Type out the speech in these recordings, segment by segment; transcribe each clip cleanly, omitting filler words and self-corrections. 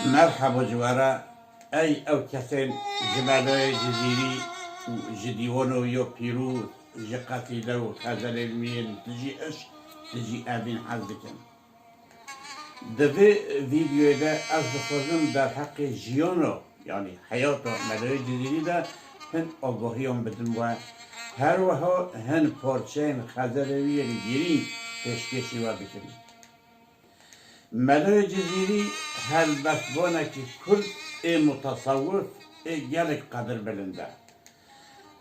مرحبا جوارا ای او کسین جمالای جزیری و جدیوانو یا پیروز جی قصیده و خزل المین تجی عشق تجی اوین حز بکن دوی ویدیوی ده از بخوزم در حق جیانو یعنی حیات ملای جزیری ده هن آگاهی هم بدن و هر وها هن پارچه خزلوی گیری تشکشی و بکنی ملای جزیری هر بسوانه که کرد متصوف گلک قدر بلنده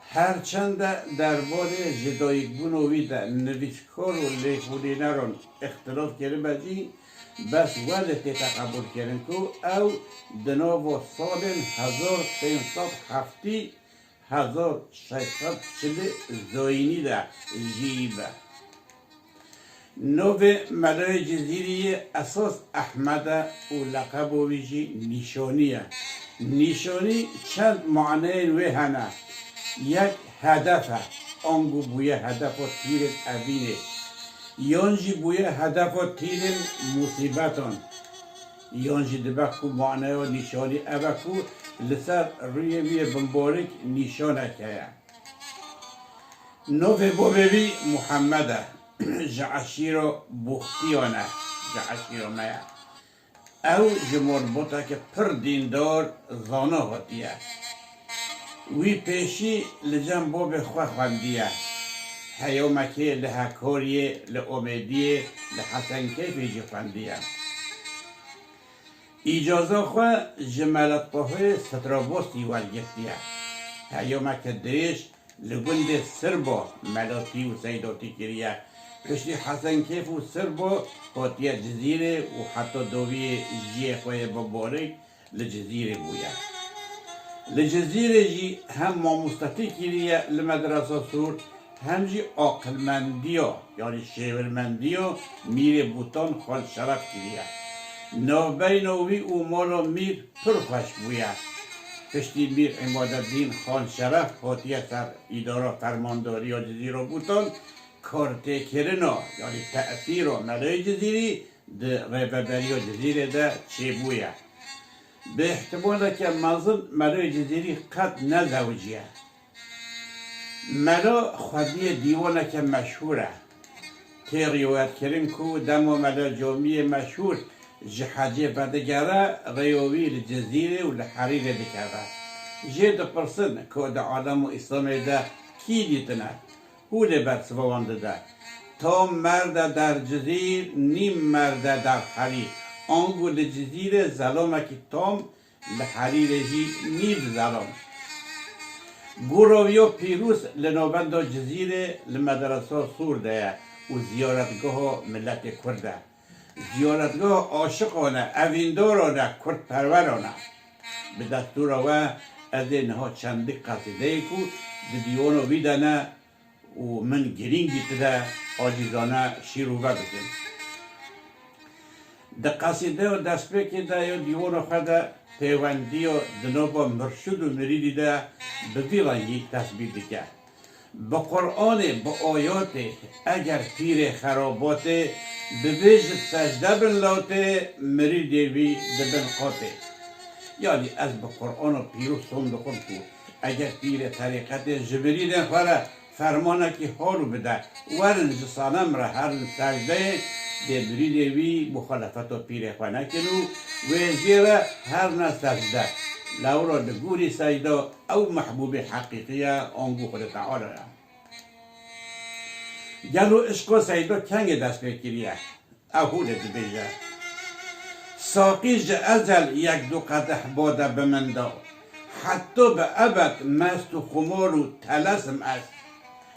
هرچند درباره جدایی بونوی ده نویسکار و لیخولینه رون اختلاف کرده بجی بس ولد تقبل کردن که او دناو سال 1370 1640 زاینی ده جیبه نوع ملای جزیری اساس احمد و لقب ویجی نشانیه نشانی چند معنی و هنه یک هدفه آنگو بوی هدف و تیر اوینه یانجی بوی هدف و تیر مصیبتان یانجی دبکو معنی و نشانی اوکو لسر روی وی بمبارک نشانه که نوع بوبوی محمده جعشیرو بختیانه جعشیرو میا او جمربوطه که پر دیندار زانه هاتیه وی پیشی لجن باب خواه خوندیه حیومکی لحکاریه لأمیدیه لحسن کیفی جی خوندیه اجازه خواه جمالت پاهای سترابوستی والگفتیه حیومک دریش لگند سربا ملاتی و سیداتی کریه پشتی حسن کیف و سربا هاتیه جزیره و حتی دوی جیه خواه ببارک لجزیره بویه لجزیره جی هم ماموستتی کریه لمدرسه سور هم جی عاقلمندیه یعنی شیورمندیه میر بوتان خال شرف کریه نوبه نوی او مالا میر پر خوش بویه پشتی میر عمادالدین خان شرف هاتیه سر اداره فرمانداری یا جزیره بوتان کارته کرنا یعنی تأثیر و ملای جزیری ده رهبری جزیره ده چه بویه به احتمال که منظم ملای جزیری قد نزوجیه ملا خودی دیوانه که مشهوره که روایت کرن که دم و ملا جامعه مشهور جحجه بدگره ریوی لجزیره و لحریر دکره جه ده پرسن که ده عالم و اسلام ده کی دیتنه او لبت سوانده ده تا مرد در جزیر نیم مرد در حریر آنگو لجزیر ظلامه که تام لحریر جی نیم ظلام گروی و پیروز لنوبند جزیره لمدرسه سور ده و زیارتگاه ملت کرده زیارتگاه عاشقانه اویندارانه کرد پرورانه به دستور و از اینها چندی قصیده که دیوانو ویدنه و من گرینگی تده عاجزانه شیروبه بکن ده قصیده و دستپیکی ده یا دیوانو خود پیوندی و دنابا مرشد و مریدی ده به ویلنگی تثبیت دیگه با قرآن با آیات اگر پیر خرابات ببیج سجده بن لاته مریدی وی دبن قاته یعنی از با قرآن و پیرو سند خود کو اگر پیر طریقت جبری ده خوره فرمانه که حالو بده ورن جسانم را هر سجده ده مریدی وی مخالفت و پیر خواه کنو و زیره هر نسجده لورا دگوری سجده او محبوب حقیقیه آنگو خود تعالی گلو عشق و سجده کنگ دست بکریه اهول دبیجه ساقیج ازل یک دو قدح باده بمنده حتی به ابد مست و خمار و تلسم است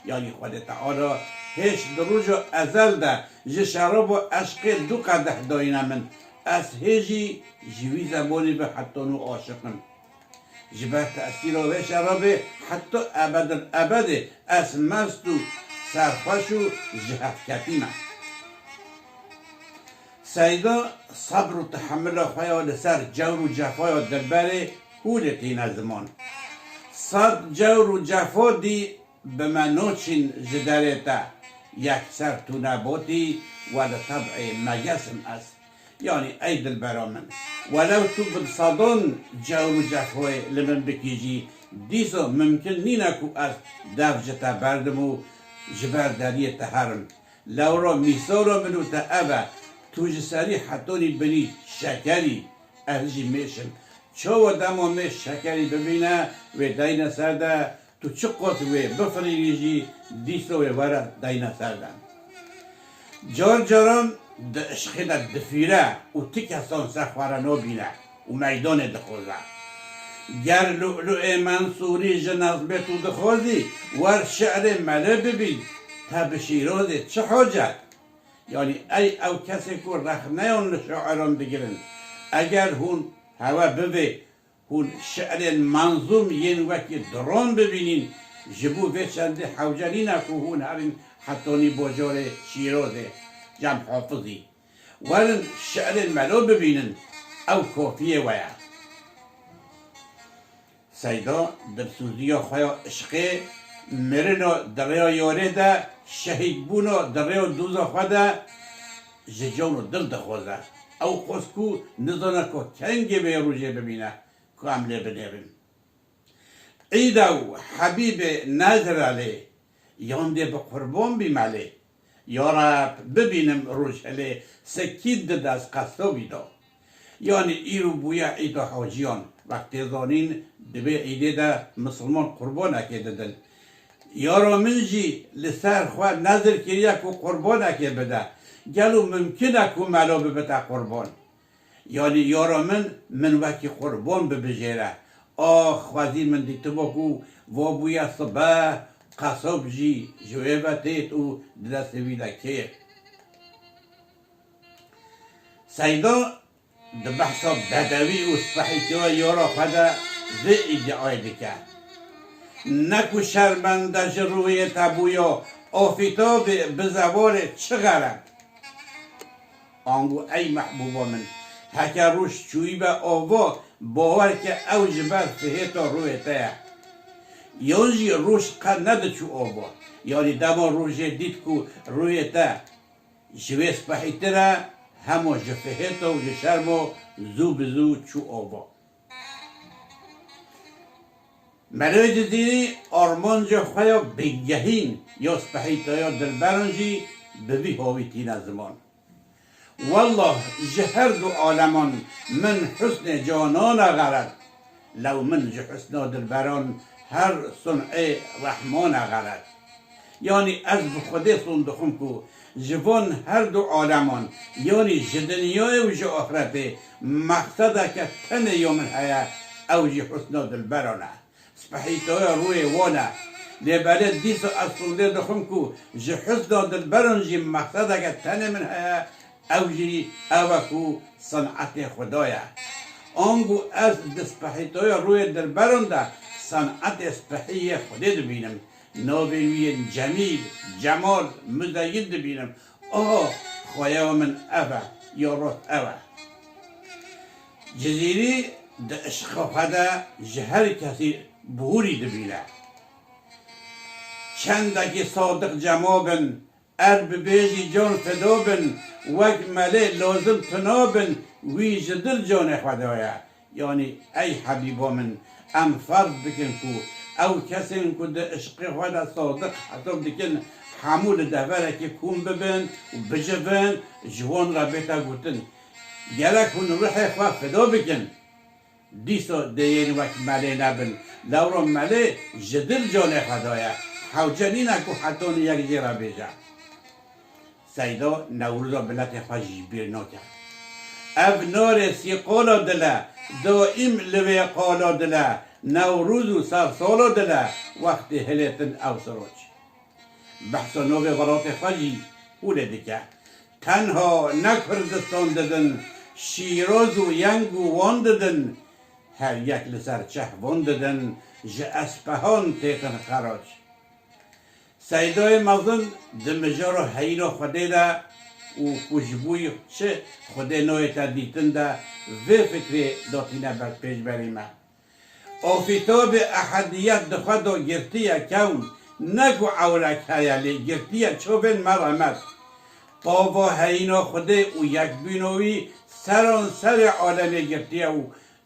یعنی خود تعالی هیچ دروج و ازل ده جه شراب و عشق دو قدح داینه من از هیچی جوی زبانی به حتی نو عاشقم جبه تأثیر و شراب حتی ابد الابد از مست و سرخوش و جهفکتی من سیدا صبر و تحمل خواه لسر جور و جفا دلبر هولتی نزمان صد جور و جفا دی به منوچین جدرتا یک سر تو نباتی و لطبع مگسم است یعنی ای دل برا من ولو تو بالصادون جور و جفوی لمن بکیجی دیسو ممکن نینه کو از دفجتا بردم و جبر دریه تهرم لورا میسورا منو تا ابا تو جسری حتونی بنی شکری اهجی میشم چو دمو میش شکری ببینه و داینه سرده تو چه قط و بفریجی دیسو و ورا داینه سرده جار جاران د عشقی دا دفیره و تکسان سخواره نو بینه و میدان دخوزه گر لؤلؤ منصوری جنازبه تو دخوزی ور شعر مله ببین تا به شیراز چه حاجت یعنی ای او کسی که رخنه اون شاعران بگیرن اگر هون هوا ببه هون شعر منظوم ین وکی دران ببینین جبو به چنده حوجلی نکو هون هرین حتانی بجار شیرازه جمع حافظی ولن شعر ملو ببینن او کافیه ویا سیدا در سوزیا خواه عشقه مرنا دریا یاره ده شهید بونا دریا دوزا خواه ده ججانو دل دخوازه او خسکو نزانه که کنگه به روژه ببینه که عمله بنیرن ایدو حبیب نظر علی یانده به قربان بیماله یا رب ببینم روشله سکید ده از قصدا بیدا یعنی ایرو بویا ایدا حاجیان وقتی زانین دبه ایده ده مسلمان قربان اکه ددن یارا منجی لسر خواه نظر کریا که قربان اکه بده گلو ممکنه که ملا ببتا قربان یعنی یارا من وکی قربان ببجیره آخ خوازی من دیتو باکو و بویا صبح قصاب جی جوه بتیت و دست ویده که سیدا ده بحثا بدوی و سپحیتی و یارا خدا زی ایدعای دکه نکو شرمنده جروی تبویا آفیتاب بزوار چه غرم آنگو ای محبوبا من هکر روش چوی به آوا باور که او جبر فهیتا روی تایه یانجی روش قد نده چو آوا یعنی دما روشه دید که روی تا جویس بحیته را همه جفهیتا و جشرما زو بزو چو آوا ملای جزیری آرمان جا خوایا بگهین یا سپحیتا یا دلبرانجی ببی هاویتی نزمان والله جهر دو عالمان من حسن جانان غرد لو من جحسن دلبران هر صنع رحمان غرد یعنی از بخوده صندوقم کو جوان هر دو عالمان یعنی جدنیای و جو آخرته مقصده که تن یومن هیا اوجی حسن دلبرانه سپحیتای روی وانه لباله دیس از صندوقم کو جو حسن دلبران جی مقصده که تن من هیا اوجی اوکو صنعت خدایه آنگو از دسپحیتای روی دلبران ده صنعت اسپحی خودی دبینم ناویوی جمیل جمال مزید دبینم آه خوایا من اوه یا روت اوه جزیری ده عشق خدا جهر کسی بهوری دبینه چندکی صادق جمابن ارب بیجی جان فدابن وک مله لازم تنابن وی جدل جان خدایه یعنی ای حبیبا من ام فرض بکن کو او کسی که ده عشق خدا صادق حساب دکن حمول دهوره که کون ببن و بجبن جوان را بیتا گوتن گلک هون روح خواه فدا بکن دیسا دین وقت مله نبن لورا مله جدل جان خدایه حوجنی نکو حتون یک جیره بیجه سیدا نوروزا بلت خواه جیبیر ناکه او نار سیقالا دله دائم لوی قالا دله نوروز و سرسالا دله وقت هلیتن او سراج بحثا نوی غلات خواهی اوله دیگه تنها نکردستان ددن شیراز و ینگ و وان ددن هر یک لسر چه وان ددن جه اسپهان تیتن خراج سیدای مزن دمجار حینا خوده ده و کجبوی چه خوده نوی تردیتن ده و فکری داتینه بر پیش بریمه آفیتاب احدیت دخواد و گرتیه کون نگو عولک هیلی گرتیه چوبن مرمت قاوا حینا خوده و یک بینوی سران سر عالم گرتیه و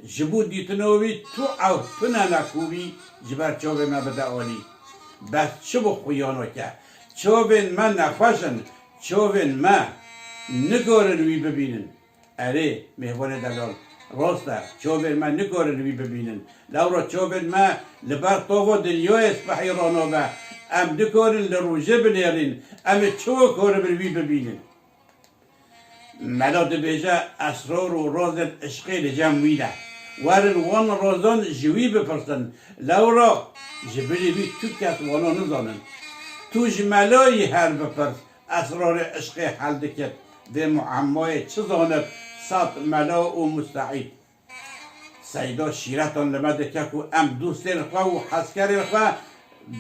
جبو دیتنوی تو او تو ننکوی جبر چوب ما بده آلی بس چه بو خویانو که چوبین ما نخوشن چوبین ما نگارن وی ببینن اره مهوان دلال راسته چوبین ما نگارن وی ببینن لورا چوبین ما لبر طوو دنیای اسپحی رانو با ام نگارن لروجه بنیرین ام چو کار بروی ببینن ملاد بیجا اسرار و راز عشقی لجم ویده ورن وان رازان جوی بپرسن لورا جبری بی تو کس وانا نزانن تو جملای هر بپرس اسرار عشقی حل دکت به معمای چه زاند صد ملا و مستعید سیدا شیرتان لمده که ام دوستین خواه و حسکر خواه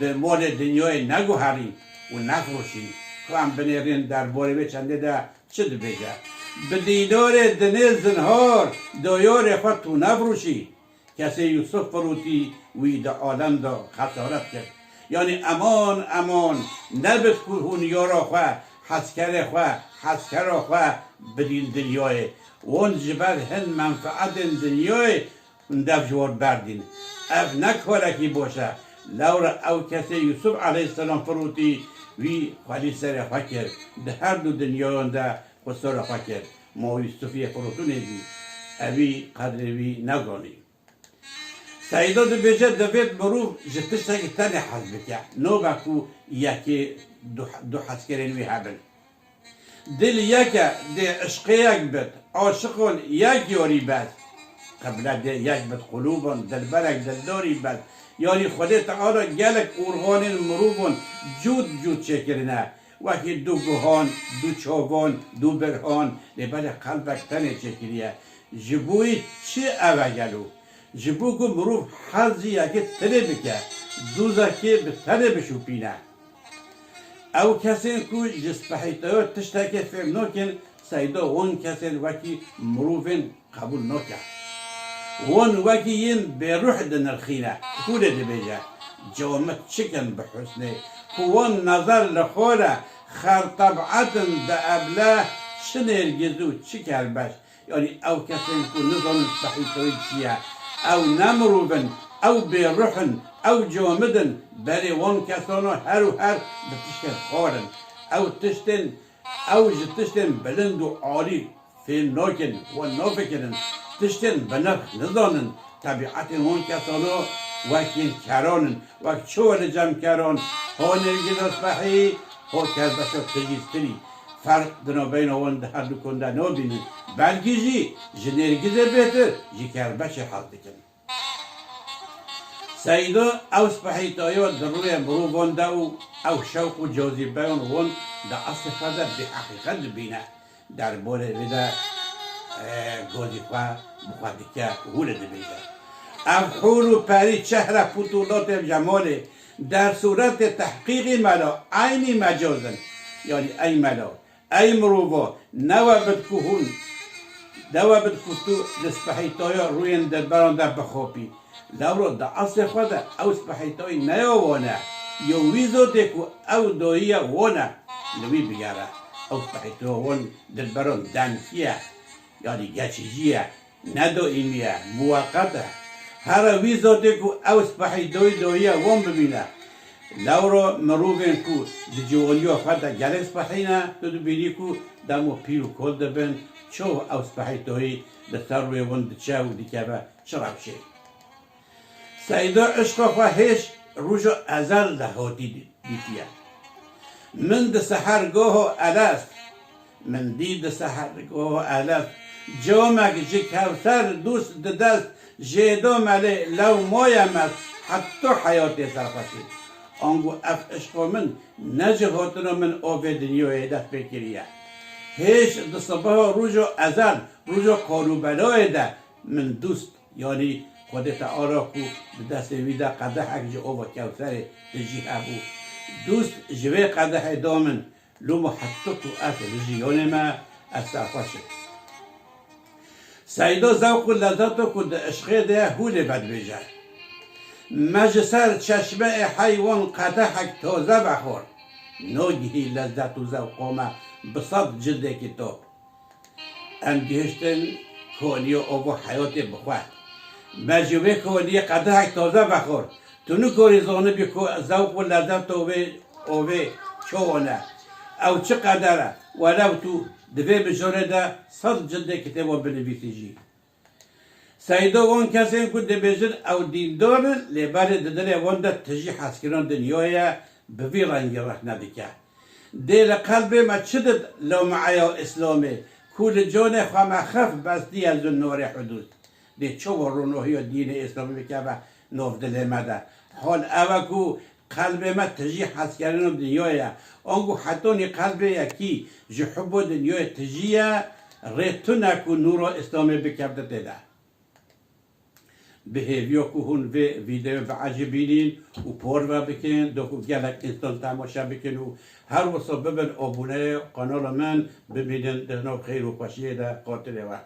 به مال دنیای نگو هرین و نفروشین خواه بنیرین در باره به چنده ده چه دو بگه به دیدار دنه زنهار دایار خواه تو نفروشی کسی یوسف فروتی وی ده عالم دا خسارت کرد یعنی امان امان نبت که یارا خواه حسکر خواه حسکر خواه بدین دنیای وان جبر هن منفعت دنیای دف جوار بردین اف نکارکی باشه لورا او کسی یوسف علیه السلام فروتی وی خالی سر خواه کرد ده هر دو دنیایان ده خسار خواه کرد ما یوسفی فروتو نیدی اوی قدر وی نگانی سعیدا دو بیجه دوید مروف جتش که تنه حز بکه نو بکو یکی دو حز کرین وی هبن دل یکه ده عشق یک بد عاشقون یک یاری بد قبل ده یک بد قلوبون دلبرک دلداری بد یعنی خود تعالی گلک ارغان مروفون جود چکرنه وکی دو گوهان دو چوبان دو برهان لبل قلبک تنه چکریه جبوی چه اوه گلو جبو که مروف حضی یکی تنه بکه دوزه که به تنه بشوپینه او کسی که جسپحیتای تشتاکی فهم نکن سایدا وان کسی وکی مروفین قبول نکن وان وکی ین به روح دنرخینه کوله دی بیجه جامت چکن بحسنه وان نظر لخوره خر طبعتن ده ابله شنرگزو چکر بش یعنی او کسی که نظام جسپحیتای چیه او نمروفن او به روحن او جامدن بله وان کسانو هر و هر بتشتن خارن او تشتن او جتشتن بلند و عالی فیل ناکن و نافکرن تشتن بنفخ نزانن طبیعت وان کسانو وکین کرانن وک چول جمع کران ها نرگز اصبحی ها کربشا تجیزتری فرق دنا بین وان ده هر دو کنده نابینن بلکه جی نرگز بهتر جی کربش حد کن سیدا او سپحیتایا در روی مروفان ده او شوق و جاذبهان وان ده اصفه ده به حقیقت بینه در باره بده گازیفه مخدکه هوله ده بیده او حور و پری چهره فتولات جماله در صورت تحقیق ملا عین مجازن یعنی ای ملا ای مروفا نوابد کهون نوابد کتو لسپحیتایا روی دلبران ده بخوپی لورا دا اصل خود او سپحیتای نیاوانه یا ویزو دیکو او داییه وانه نوی بگره او سپحیتای وان دلبران دنسیه یعنی گچیجیه ندائمیه موقته هر ویزو دیکو او سپحیتای داییه وان ببینه لورا مروفین کو دی جوانیو خود گله سپحینه تو بینی کو دمو پیرو کل دبن چو او سپحیتای دستر روی وان دچه و دیکه شراب شه سیدا عشق خواه هیچ روژو ازل لحاتی دیتیه من ده سحرگاه الست من دید سحرگاه الست جامک جی کوثر دوست ده دست جیدا ملی لو مایم است حتی حیات سرخوشی آنگو اف عشق من نجهاتنا من آب دنیای دست بکریه هیچ ده صبح روژو ازل روژو کاروبلای ده من دوست یعنی خودت آرا کو به دست ویده قده حق جو آوا کوثر تجیه ابو دوست جوه قده دامن لومو حتی تو ات رجیان ما از سرخوشه سیدا ذوق و لذت و کد عشقه ده هوله بد بیجه مجسر چشمه حیوان قده حق تازه بخور ناگهی لذت و ذوق ما بصد جلد کتاب ام گهشتن کونی او حیات بخواه مجبور کونی قدر تازه بخور تو نکاری زانه بی ذوق و لذت اوه چونه او چه قدره ولو تو دوی بجاره ده 100 جلد کتاب بنویسی جی سیدا وان کسی که دبیجن او دیندارن لبر ددل وان ده تجی حسکران دنیای بوی رنگی رخ ندیکه دل قلب ما چدد لو معایا اسلامی کل جان خواهم خف بستی از نور حدود ده چو رونوحی و دین اسلامی بکه و نوف دل مده حال اوه کو قلب ما تجی حسکران دنیای آنگو حتی نی قلب یکی جحب دنیای تجیه ریتونه که نور اسلامی بکبده ده به هیویا که هون ویدیو و عجبینین و پور و بکن دوکو گلک انسان تماشا بکن و هر وصا ببن آبونه قنال من ببینن دهنا خیر و خوشیه ده قاتل و